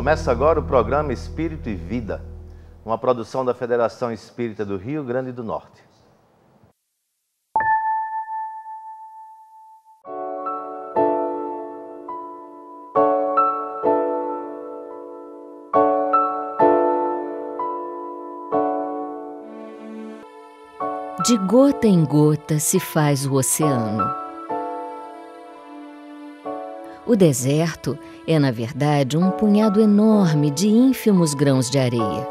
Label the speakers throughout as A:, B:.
A: Começa agora o programa Espírito e Vida, uma produção da Federação Espírita do Rio Grande do Norte.
B: De gota em gota se faz o oceano. O deserto é, na verdade, um punhado enorme de ínfimos grãos de areia.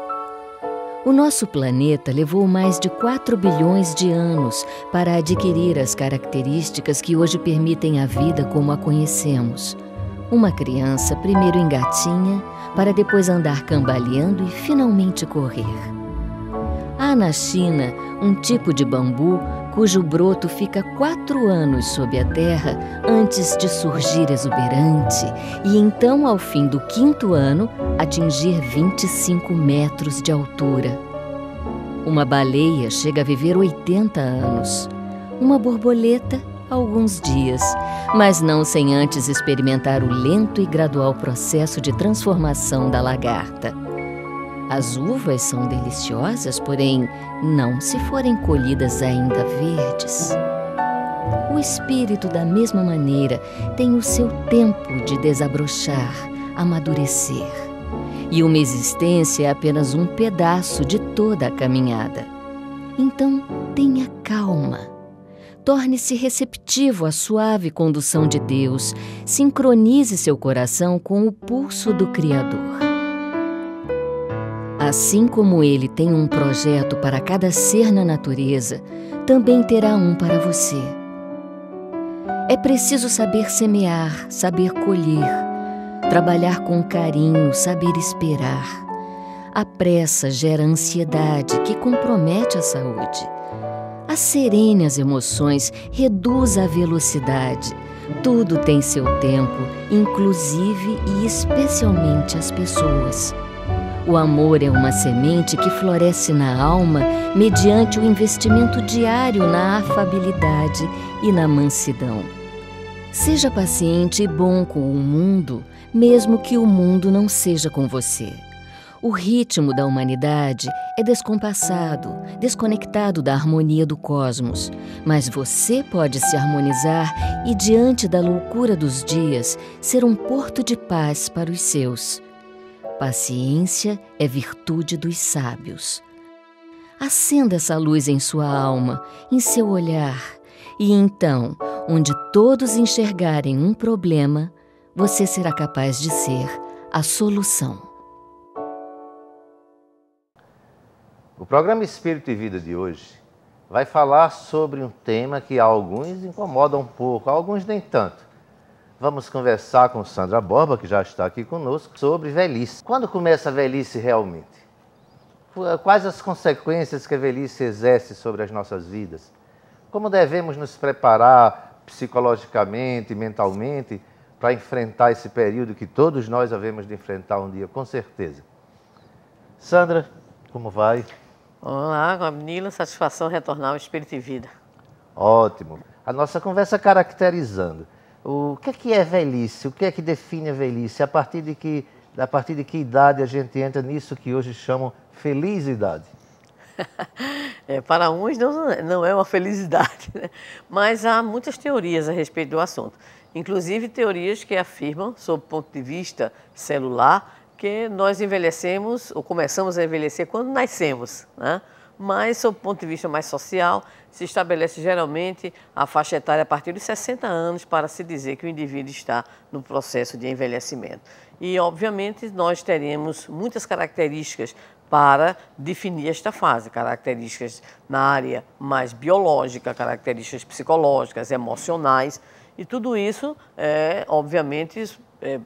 B: O nosso planeta levou mais de 4 bilhões de anos para adquirir as características que hoje permitem a vida como a conhecemos. Uma criança primeiro engatinha, para depois andar cambaleando e finalmente correr. Há na China um tipo de bambu cujo broto fica 4 anos sob a terra antes de surgir exuberante e então, ao fim do 5º ano, atingir 25 metros de altura. Uma baleia chega a viver 80 anos. Uma borboleta, alguns dias, mas não sem antes experimentar o lento e gradual processo de transformação da lagarta. As uvas são deliciosas, porém, não se forem colhidas ainda verdes. O espírito, da mesma maneira, tem o seu tempo de desabrochar, amadurecer. E uma existência é apenas um pedaço de toda a caminhada. Então, tenha calma. Torne-se receptivo à suave condução de Deus. Sincronize seu coração com o pulso do Criador. Assim como Ele tem um projeto para cada ser na natureza, também terá um para você. É preciso saber semear, saber colher, trabalhar com carinho, saber esperar. A pressa gera ansiedade que compromete a saúde. Asserene as emoções, reduza a velocidade. Tudo tem seu tempo, inclusive e especialmente as pessoas. O amor é uma semente que floresce na alma mediante o investimento diário na afabilidade e na mansidão. Seja paciente e bom com o mundo, mesmo que o mundo não seja com você. O ritmo da humanidade é descompassado, desconectado da harmonia do cosmos, mas você pode se harmonizar e, diante da loucura dos dias, ser um porto de paz para os seus. Paciência é virtude dos sábios. Acenda essa luz em sua alma, em seu olhar, e então, onde todos enxergarem um problema, você será capaz de ser a solução.
A: O programa Espírito e Vida de hoje vai falar sobre um tema que a alguns incomoda um pouco, a alguns nem tanto. Vamos conversar com Sandra Borba, que já está aqui conosco, sobre velhice. Quando começa a velhice realmente? Quais as consequências que a velhice exerce sobre as nossas vidas? Como devemos nos preparar psicologicamente, mentalmente, para enfrentar esse período que todos nós havemos de enfrentar um dia, com certeza? Sandra, como vai?
C: Olá, Nila, satisfação retornar ao Espírito e Vida.
A: Ótimo. A nossa conversa caracterizando. O que é velhice? O que é que define a velhice? A partir de que idade a gente entra nisso que hoje chamam feliz idade?
C: Para uns não é uma felicidade, né? Mas há muitas teorias a respeito do assunto. Inclusive teorias que afirmam, sob o ponto de vista celular, que nós envelhecemos ou começamos a envelhecer quando nascemos, né? Mas, sob o ponto de vista mais social, se estabelece geralmente a faixa etária a partir dos 60 anos para se dizer que o indivíduo está no processo de envelhecimento. E, obviamente, nós teremos muitas características para definir esta fase, características na área mais biológica, características psicológicas, emocionais, e tudo isso, obviamente,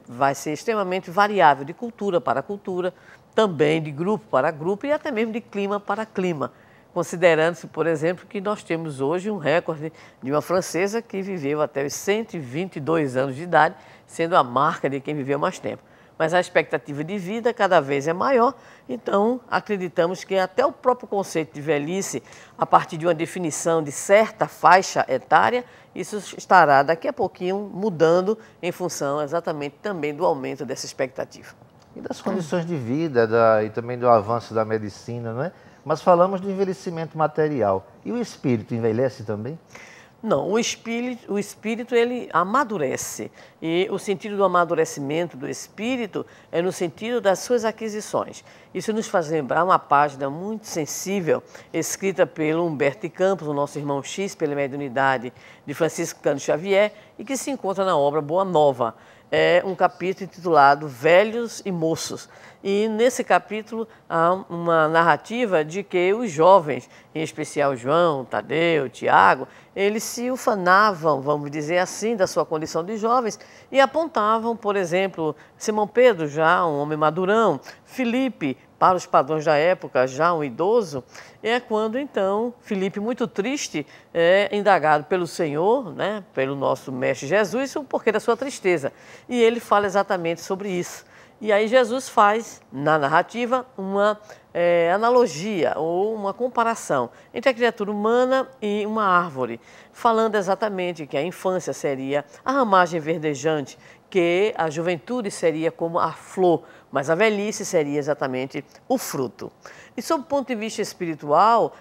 C: vai ser extremamente variável de cultura para cultura, também de grupo para grupo e até mesmo de clima para clima, considerando-se, por exemplo, que nós temos hoje um recorde de uma francesa que viveu até os 122 anos de idade, sendo a marca de quem viveu mais tempo. Mas a expectativa de vida cada vez é maior, então acreditamos que até o próprio conceito de velhice, a partir de uma definição de certa faixa etária, isso estará daqui a pouquinho mudando em função exatamente também do aumento dessa expectativa.
A: e das condições de vida e também do avanço da medicina, não é? Mas falamos do envelhecimento material. E o espírito envelhece também?
C: Não, o espírito ele amadurece. E o sentido do amadurecimento do espírito é no sentido das suas aquisições. Isso nos faz lembrar uma página muito sensível, escrita pelo Humberto de Campos, o nosso irmão X, pela mediunidade de Francisco Cândido Xavier, e que se encontra na obra Boa Nova. É um capítulo intitulado Velhos e Moços. E nesse capítulo há uma narrativa de que os jovens, em especial João, Tadeu, Tiago, eles se ufanavam, vamos dizer assim, da sua condição de jovens e apontavam, por exemplo, Simão Pedro, já um homem madurão, Filipe, para os padrões da época, já um idoso, é quando então Filipe, muito triste, é indagado pelo Senhor, né, pelo nosso mestre Jesus, o porquê da sua tristeza. E ele fala exatamente sobre isso. E aí Jesus faz, na narrativa, uma analogia ou uma comparação entre a criatura humana e uma árvore, falando exatamente que a infância seria a ramagem verdejante, que a juventude seria como a flor, mas a velhice seria exatamente o fruto. E sob o ponto de vista espiritual,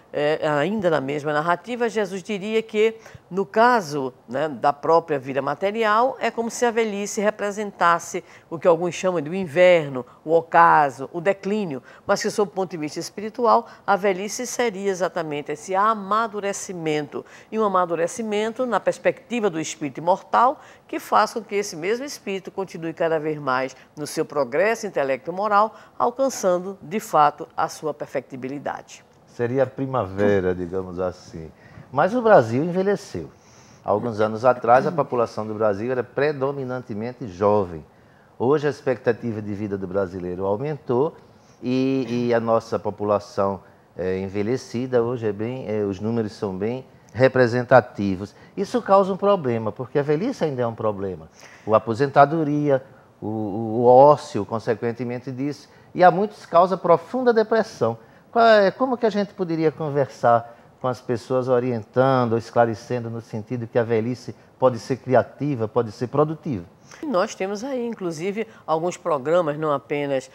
C: ainda na mesma narrativa, Jesus diria que, no caso, né, da própria vida material, é como se a velhice representasse o que alguns chamam de o inverno, o ocaso, o declínio, mas que, sob o ponto de vista espiritual, a velhice seria exatamente esse amadurecimento, e um amadurecimento na perspectiva do espírito imortal, que faz com que esse mesmo espírito continue cada vez mais no seu progresso intelecto-moral, alcançando, de fato, a sua perfectibilidade.
A: Seria a primavera, digamos assim. Mas o Brasil envelheceu. Alguns anos atrás, a população do Brasil era predominantemente jovem. Hoje, a expectativa de vida do brasileiro aumentou e a nossa população envelhecida, hoje os números são bem representativos. Isso causa um problema, porque a velhice ainda é um problema. A aposentadoria, o ócio, consequentemente disso, e a muitos causa profunda depressão. Como que a gente poderia conversar com as pessoas orientando, esclarecendo no sentido que a velhice pode ser criativa, pode ser produtiva?
C: Nós temos aí, inclusive, alguns programas, não apenas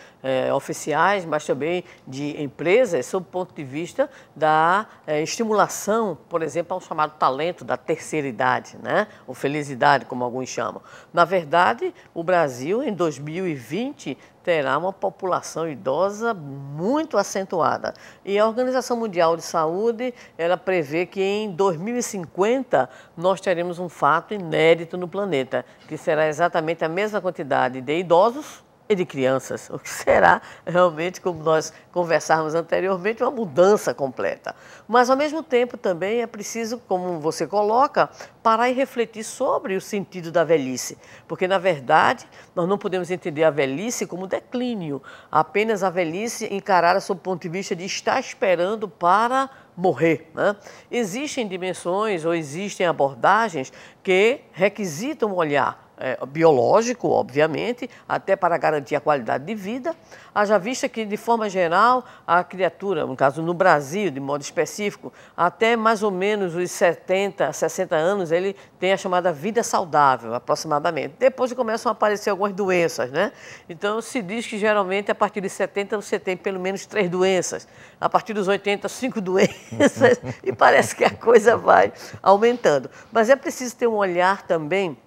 C: oficiais, mas também de empresas, sob o ponto de vista da estimulação, por exemplo, ao chamado talento da terceira idade, né? Ou felicidade, como alguns chamam. Na verdade, o Brasil, em 2020, terá uma população idosa muito acentuada. E a Organização Mundial de Saúde, ela prevê que em 2050 nós teremos um fato inédito no planeta, que será exatamente a mesma quantidade de idosos e de crianças, o que será realmente, como nós conversávamos anteriormente, uma mudança completa. Mas, ao mesmo tempo, também é preciso, como você coloca, parar e refletir sobre o sentido da velhice, porque, na verdade, nós não podemos entender a velhice como declínio, apenas a velhice encarada sob o ponto de vista de estar esperando para morrer, né? Existem dimensões ou existem abordagens que requisitam um olhar biológico, obviamente, até para garantir a qualidade de vida. Haja vista que, de forma geral, a criatura, no caso no Brasil, de modo específico, até mais ou menos os 70, 60 anos, ele tem a chamada vida saudável, aproximadamente. Depois começam a aparecer algumas doenças, né? Então, se diz que, geralmente, a partir de 70, você tem pelo menos 3 doenças. A partir dos 80, 5 doenças. E parece que a coisa vai aumentando. Mas é preciso ter um olhar também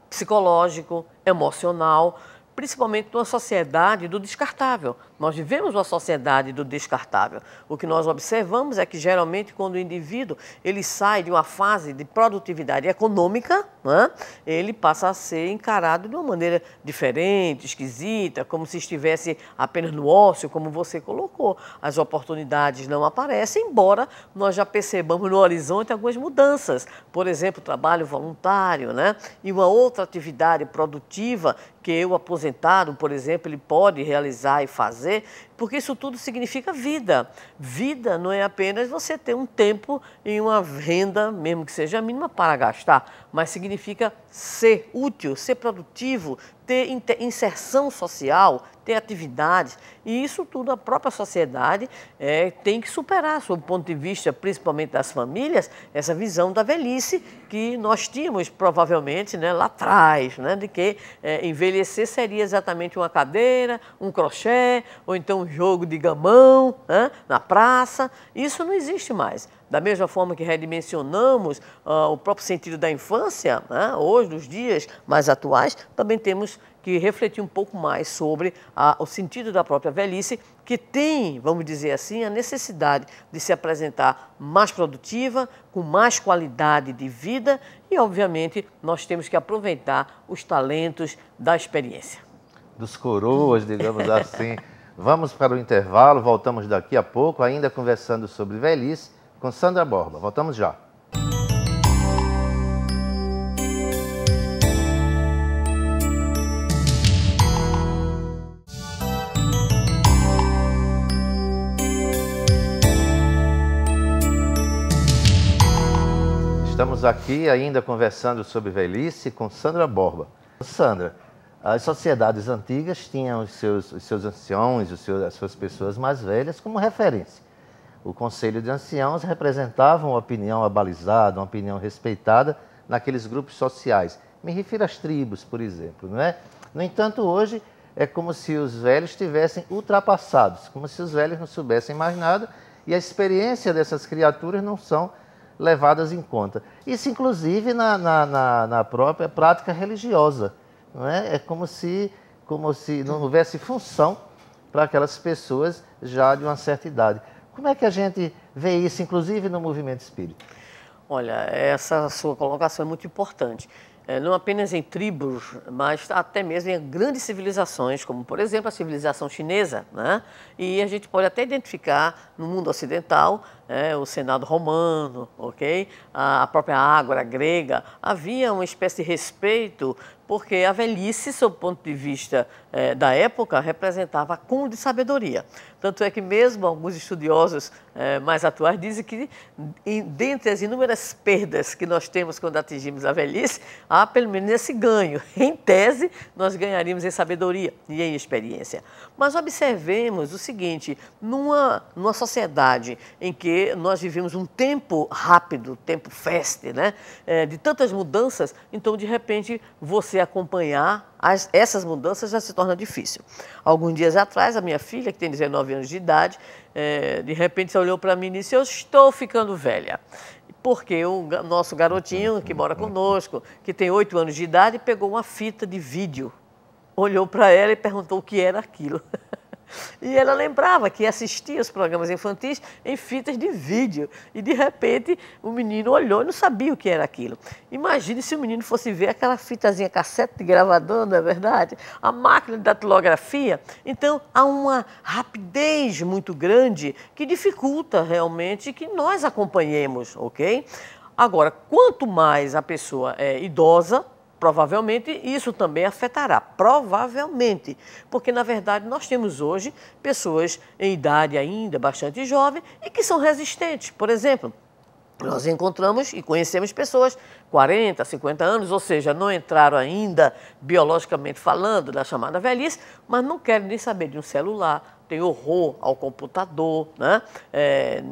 C: psicológico, emocional, principalmente numa sociedade do descartável. Nós vivemos uma sociedade do descartável. O que nós observamos é que, geralmente, quando o indivíduo ele sai de uma fase de produtividade econômica, né, ele passa a ser encarado de uma maneira diferente, esquisita, como se estivesse apenas no ócio, como você colocou. As oportunidades não aparecem, embora nós já percebamos no horizonte algumas mudanças. Por exemplo, trabalho voluntário, né, e uma outra atividade produtiva que o aposentado, por exemplo, ele pode realizar e fazer, porque isso tudo significa vida. Vida não é apenas você ter um tempo e uma renda, mesmo que seja mínima, para gastar, mas significa ser útil, ser produtivo, ter inserção social, ter atividades, e isso tudo a própria sociedade tem que superar, sob o ponto de vista principalmente das famílias, essa visão da velhice que nós tínhamos provavelmente, né, lá atrás, né, de que envelhecer seria exatamente uma cadeira, um crochê, ou então um jogo de gamão, né, na praça. Isso não existe mais. Da mesma forma que redimensionamos o próprio sentido da infância, né, hoje, nos dias mais atuais, também temos que refletir um pouco mais sobre o sentido da própria velhice, que tem, vamos dizer assim, a necessidade de se apresentar mais produtiva, com mais qualidade de vida e, obviamente, nós temos que aproveitar os talentos da experiência.
A: Dos coroas, digamos assim. Vamos para o intervalo, voltamos daqui a pouco, ainda conversando sobre velhice com Sandra Borba. Voltamos já. Estamos aqui ainda conversando sobre velhice com Sandra Borba. Sandra, as sociedades antigas tinham os seus anciões, as suas pessoas mais velhas como referência. O Conselho de Anciãos representava uma opinião abalizada, uma opinião respeitada naqueles grupos sociais. Me refiro às tribos, por exemplo, não é? No entanto, hoje é como se os velhos estivessem ultrapassados, como se os velhos não soubessem mais nada e a experiência dessas criaturas não são levadas em conta. Isso, inclusive, na própria prática religiosa. Não é? É como se não houvesse função para aquelas pessoas já de uma certa idade. Como é que a gente vê isso, inclusive, no movimento espírita?
C: Olha, essa sua colocação é muito importante. Não apenas em tribos, mas até mesmo em grandes civilizações, como, por exemplo, a civilização chinesa, né? E a gente pode até identificar no mundo ocidental o Senado romano, ok? A própria Ágora grega. Havia uma espécie de respeito, porque a velhice, sob o ponto de vista da época, representava acúmulo de sabedoria. Tanto é que mesmo alguns estudiosos mais atuais dizem que, dentre as inúmeras perdas que nós temos quando atingimos a velhice, há pelo menos esse ganho. Em tese, nós ganharíamos em sabedoria e em experiência. Mas observemos o seguinte, numa sociedade em que nós vivemos um tempo rápido, tempo fast, né? De tantas mudanças, então, de repente, você acompanhar essas mudanças já se torna difícil. Alguns dias atrás, a minha filha, que tem 19 anos de idade, de repente olhou para mim e disse: eu estou ficando velha. Porque o nosso garotinho, que mora conosco, que tem 8 anos de idade, pegou uma fita de vídeo, olhou para ela e perguntou o que era aquilo. E ela lembrava que assistia os programas infantis em fitas de vídeo. E, de repente, o menino olhou e não sabia o que era aquilo. Imagine se o menino fosse ver aquela fitazinha cassete de gravador, não é verdade? A máquina de datilografia. Então, há uma rapidez muito grande que dificulta realmente que nós acompanhemos, ok? Agora, quanto mais a pessoa é idosa, provavelmente isso também afetará, provavelmente, porque na verdade nós temos hoje pessoas em idade ainda bastante jovem e que são resistentes. Por exemplo, nós encontramos e conhecemos pessoas 40, 50 anos, ou seja, não entraram ainda biologicamente falando da chamada velhice, mas não querem nem saber de um celular, tem horror ao computador, né?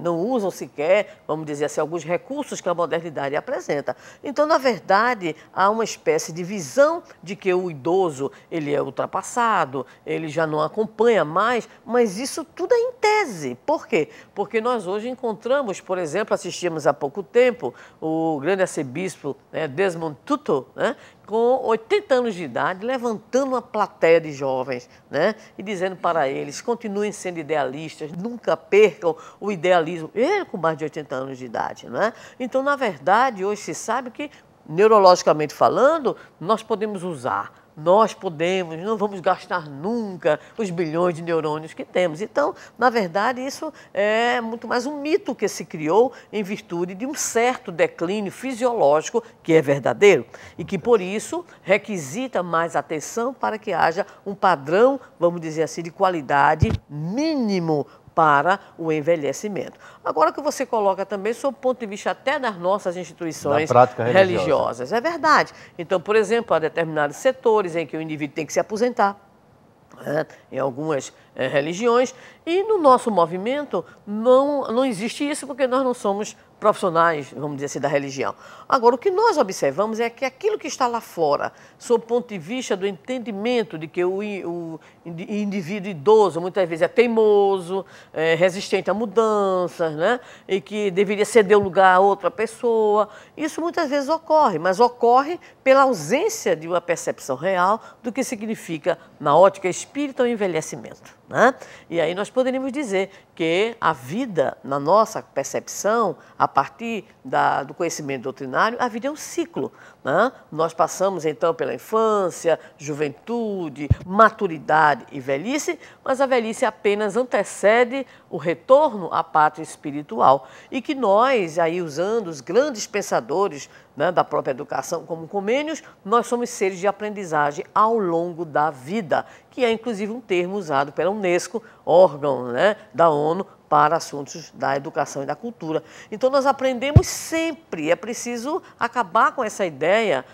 C: Não usam sequer, vamos dizer assim, alguns recursos que a modernidade apresenta. Então, na verdade, há uma espécie de visão de que o idoso ele é ultrapassado, ele já não acompanha mais, mas isso tudo é em tese. Por quê? Porque nós hoje encontramos, por exemplo, assistimos há pouco tempo o grande arcebispo Desmond Tutu, né? Com 80 anos de idade, levantando uma plateia de jovens, né? E dizendo para eles, continuem sendo idealistas, nunca percam o idealismo. Ele com mais de 80 anos de idade, né? Então, na verdade, hoje se sabe que, neurologicamente falando, nós podemos usar. Nós podemos, não vamos gastar nunca os bilhões de neurônios que temos. Então, na verdade, isso é muito mais um mito que se criou em virtude de um certo declínio fisiológico que é verdadeiro e que, por isso, requisita mais atenção para que haja um padrão, vamos dizer assim, de qualidade mínimo para o envelhecimento. Agora que você coloca também sob o ponto de vista até das nossas instituições religiosas. É verdade. Então, por exemplo, há determinados setores em que o indivíduo tem que se aposentar, em algumas religiões, e no nosso movimento não existe isso, porque nós não somos profissionais, vamos dizer assim, da religião. Agora, o que nós observamos é que aquilo que está lá fora, sob o ponto de vista do entendimento de que o indivíduo idoso muitas vezes é teimoso, resistente a mudanças, né? E que deveria ceder o lugar a outra pessoa, isso muitas vezes ocorre, mas ocorre pela ausência de uma percepção real do que significa, na ótica espírita, o envelhecimento, né? E aí nós poderíamos dizer que a vida, na nossa percepção, a partir do conhecimento doutrinário, a vida é um ciclo, né? Nós passamos então pela infância, juventude, maturidade e velhice, mas a velhice apenas antecede o retorno à pátria espiritual. E que nós, aí usando os grandes pensadores, né, da própria educação como Comênios, nós somos seres de aprendizagem ao longo da vida, que é inclusive um termo usado pela Unesco, órgão, né, da ONU, para assuntos da educação e da cultura. Então, nós aprendemos sempre. É preciso acabar com essa ideia,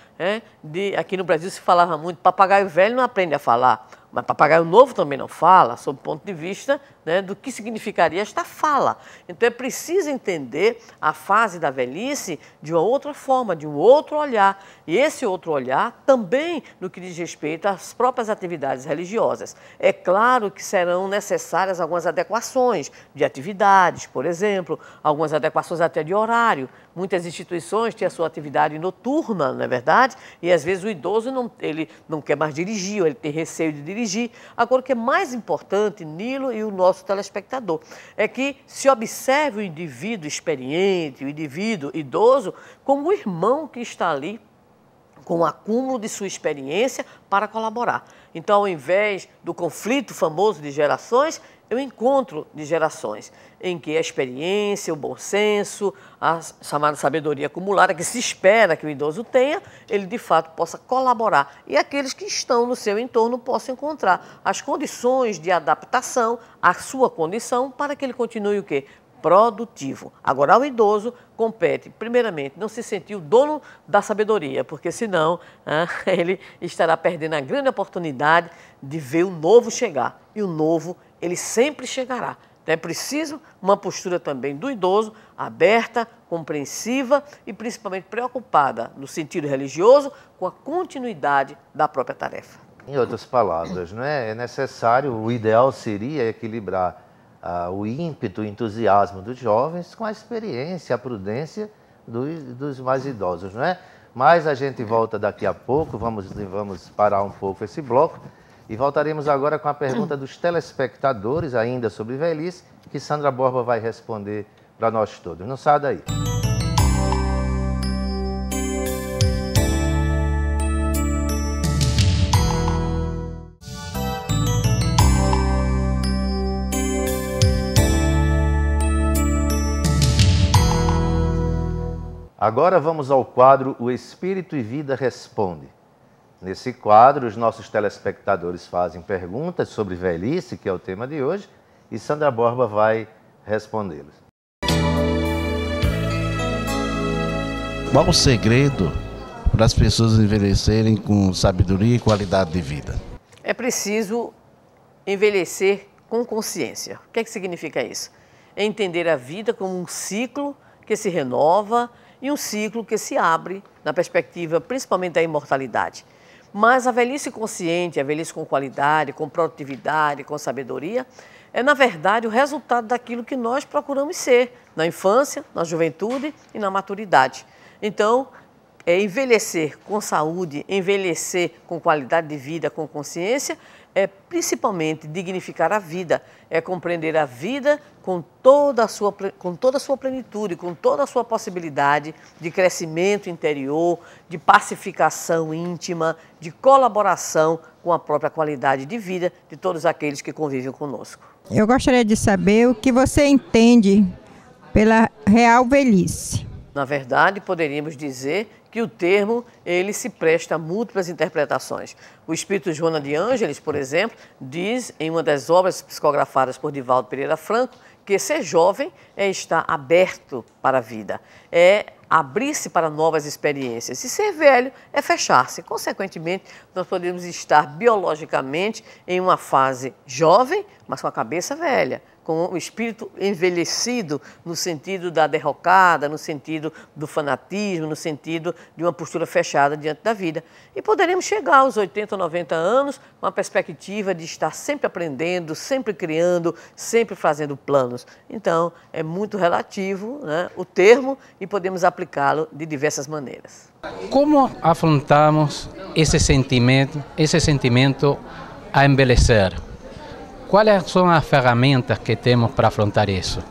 C: aqui no Brasil se falava muito, papagaio velho não aprende a falar, mas papagaio novo também não fala, sob o ponto de vista, né, do que significaria esta fala. Então, é preciso entender a fase da velhice de uma outra forma, de um outro olhar. E esse outro olhar também no que diz respeito às próprias atividades religiosas. É claro que serão necessárias algumas adequações de atividades, por exemplo, algumas adequações até de horário. Muitas instituições têm a sua atividade noturna, não é verdade? E às vezes o idoso ele não quer mais dirigir, ou ele tem receio de dirigir. Agora, o que é mais importante, Nilo e o nosso telespectador, é que se observe o indivíduo experiente, o indivíduo idoso, como o irmão que está ali com o acúmulo de sua experiência para colaborar. Então, ao invés do conflito famoso de gerações, é o encontro de gerações, em que a experiência, o bom senso, a chamada sabedoria acumulada, que se espera que o idoso tenha, ele de fato possa colaborar. E aqueles que estão no seu entorno possam encontrar as condições de adaptação à sua condição para que ele continue o quê? Produtivo. Agora, ao idoso compete, primeiramente, não se sentir o dono da sabedoria, porque senão ele estará perdendo a grande oportunidade de ver o novo chegar. E o novo, ele sempre chegará. Então, é preciso uma postura também do idoso, aberta, compreensiva e principalmente preocupada, no sentido religioso, com a continuidade da própria tarefa.
A: Em outras palavras, não é necessário, o ideal seria equilibrar o ímpeto, o entusiasmo dos jovens com a experiência, a prudência dos mais idosos, não é? Mas a gente volta daqui a pouco, vamos parar um pouco esse bloco e voltaremos agora com a pergunta dos telespectadores, ainda sobre velhice, que Sandra Borba vai responder para nós todos. Não saia daí. Agora vamos ao quadro O Espírito e Vida Responde. Nesse quadro, os nossos telespectadores fazem perguntas sobre velhice, que é o tema de hoje, e Sandra Borba vai respondê-las.
D: Qual o segredo para as pessoas envelhecerem com sabedoria e qualidade de vida?
C: É preciso envelhecer com consciência. O que é que significa isso? É entender a vida como um ciclo que se renova e um ciclo que se abre na perspectiva principalmente da imortalidade. Mas a velhice consciente, a velhice com qualidade, com produtividade, com sabedoria, é na verdade o resultado daquilo que nós procuramos ser na infância, na juventude e na maturidade. Então, envelhecer com saúde, envelhecer com qualidade de vida, com consciência, é principalmente dignificar a vida, é compreender a vida com toda a sua plenitude, com toda a sua possibilidade de crescimento interior, de pacificação íntima, de colaboração com a própria qualidade de vida de todos aqueles que convivem conosco.
E: Eu gostaria de saber o que você entende pela real velhice.
C: Na verdade, poderíamos dizer que o termo ele se presta a múltiplas interpretações. O espírito Joana de Ângeles, por exemplo, diz em uma das obras psicografadas por Divaldo Pereira Franco que ser jovem é estar aberto para a vida, é abrir-se para novas experiências. E ser velho é fechar-se. Consequentemente, nós podemos estar biologicamente em uma fase jovem, mas com a cabeça velha, com o espírito envelhecido no sentido da derrocada, no sentido do fanatismo, no sentido de uma postura fechada diante da vida. E poderemos chegar aos 80 ou 90 anos com a perspectiva de estar sempre aprendendo, sempre criando, sempre fazendo planos. Então, é muito relativo, né, o termo e podemos aplicá-lo de diversas maneiras.
F: Como afrontamos esse sentimento a envelhecer? Quais são as ferramentas que temos para afrontar isso?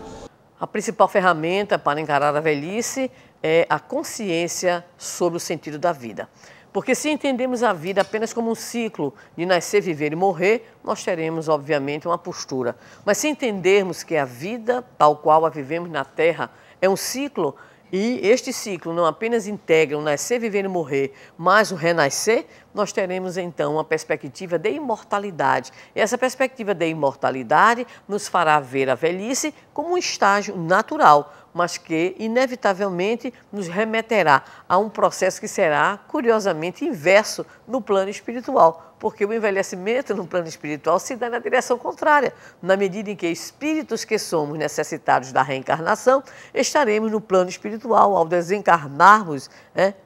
C: A principal ferramenta para encarar a velhice é a consciência sobre o sentido da vida. Porque se entendemos a vida apenas como um ciclo de nascer, viver e morrer, nós teremos, obviamente, uma postura. Mas se entendermos que a vida, tal qual a vivemos na Terra, é um ciclo, e este ciclo não apenas integra o nascer, viver e morrer, mas o renascer, nós teremos então uma perspectiva de imortalidade. E essa perspectiva de imortalidade nos fará ver a velhice como um estágio natural, mas que inevitavelmente nos remeterá a um processo que será, curiosamente, inverso no plano espiritual, porque o envelhecimento no plano espiritual se dá na direção contrária. Na medida em que espíritos que somos necessitados da reencarnação, estaremos no plano espiritual, ao desencarnarmos,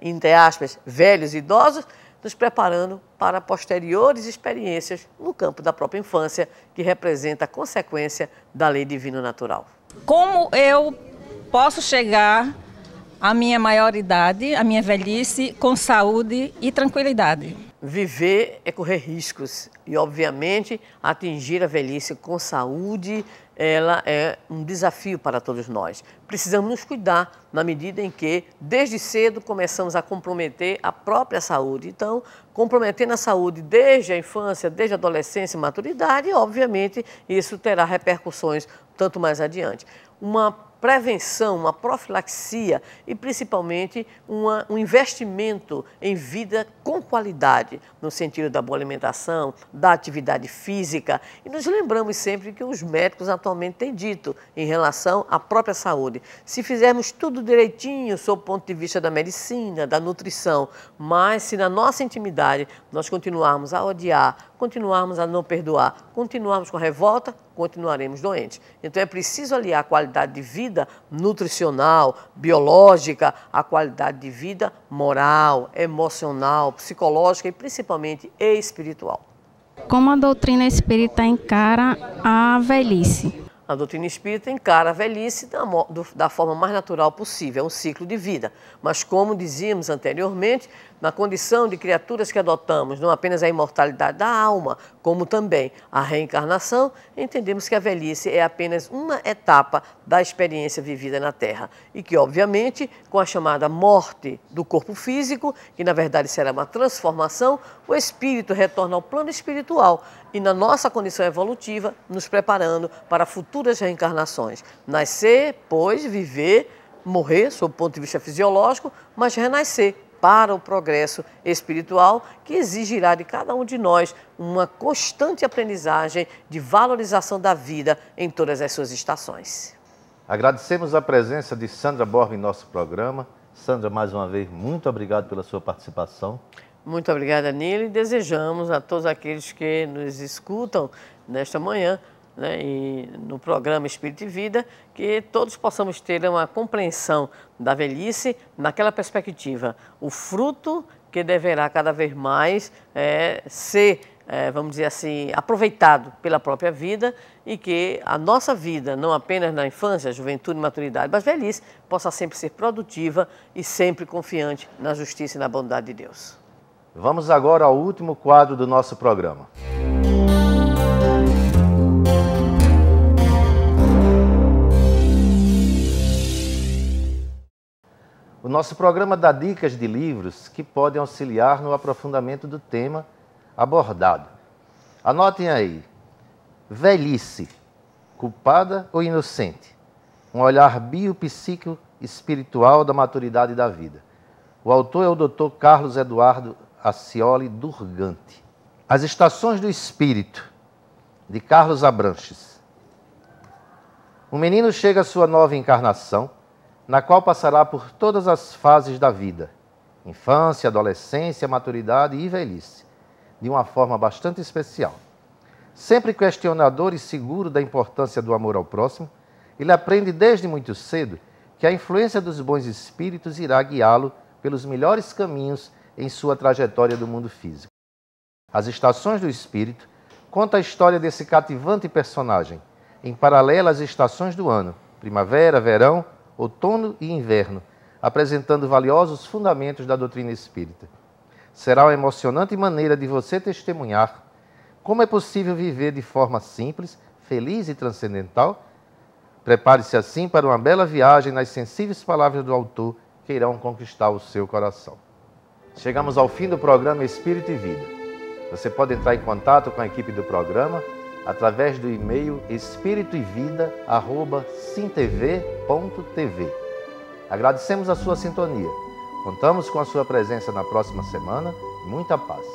C: entre aspas, velhos e idosos, nos preparando para posteriores experiências no campo da própria infância, que representa a consequência da lei divina natural.
G: Como eu posso chegar à minha maioridade, à minha velhice, com saúde e tranquilidade?
C: Viver é correr riscos e, obviamente, atingir a velhice com saúde, ela é um desafio para todos nós. Precisamos nos cuidar na medida em que, desde cedo, começamos a comprometer a própria saúde. Então, comprometendo a saúde desde a infância, desde a adolescência e maturidade, obviamente, isso terá repercussões tanto mais adiante. Uma prevenção, uma profilaxia e, principalmente, um investimento em vida com qualidade, no sentido da boa alimentação, da atividade física. E nos lembramos sempre que os médicos atualmente têm dito em relação à própria saúde. Se fizermos tudo direitinho, sob o ponto de vista da medicina, da nutrição, mas se na nossa intimidade nós continuarmos a odiar, continuarmos a não perdoar, continuarmos com a revolta, continuaremos doentes. Então é preciso aliar a qualidade de vida nutricional, biológica, a qualidade de vida moral, emocional, psicológica e principalmente espiritual.
H: Como a doutrina espírita encara a velhice?
C: A doutrina espírita encara a velhice da forma mais natural possível, é um ciclo de vida. Mas como dizíamos anteriormente, na condição de criaturas que adotamos não apenas a imortalidade da alma, como também a reencarnação, entendemos que a velhice é apenas uma etapa da experiência vivida na Terra. E que, obviamente, com a chamada morte do corpo físico, que na verdade será uma transformação, o espírito retorna ao plano espiritual e na nossa condição evolutiva, nos preparando para futuras reencarnações. Nascer, pois, viver, morrer, sob o ponto de vista fisiológico, mas renascer para o progresso espiritual, que exigirá de cada um de nós uma constante aprendizagem de valorização da vida em todas as suas estações.
A: Agradecemos a presença de Sandra Borba em nosso programa. Sandra, mais uma vez, muito obrigado pela sua participação.
C: Muito obrigada, Nilo, e desejamos a todos aqueles que nos escutam nesta manhã, e no programa Espírito e Vida, que todos possamos ter uma compreensão da velhice naquela perspectiva. O fruto que deverá cada vez mais ser, vamos dizer assim, aproveitado pela própria vida e que a nossa vida, não apenas na infância, juventude, maturidade, mas velhice, possa sempre ser produtiva e sempre confiante na justiça e na bondade de Deus.
A: Vamos agora ao último quadro do nosso programa. O nosso programa dá dicas de livros que podem auxiliar no aprofundamento do tema abordado. Anotem aí: Velhice, culpada ou inocente? Um olhar biopsíquico espiritual da maturidade da vida. O autor é o Dr. Carlos Eduardo Accioli Durgante. As Estações do Espírito, de Carlos Abranches. O menino chega à sua nova encarnação, na qual passará por todas as fases da vida, infância, adolescência, maturidade e velhice, de uma forma bastante especial. Sempre questionador e seguro da importância do amor ao próximo, ele aprende desde muito cedo que a influência dos bons espíritos irá guiá-lo pelos melhores caminhos em sua trajetória do mundo físico. As Estações do Espírito conta a história desse cativante personagem, em paralelo às estações do ano, primavera, verão, outono e inverno, apresentando valiosos fundamentos da doutrina espírita. Será uma emocionante maneira de você testemunhar como é possível viver de forma simples, feliz e transcendental. Prepare-se assim para uma bela viagem nas sensíveis palavras do autor que irão conquistar o seu coração. Chegamos ao fim do programa Espírito e Vida. Você pode entrar em contato com a equipe do programa através do e-mail espiritoevida@sintv.tv. Agradecemos a sua sintonia. Contamos com a sua presença na próxima semana. Muita paz.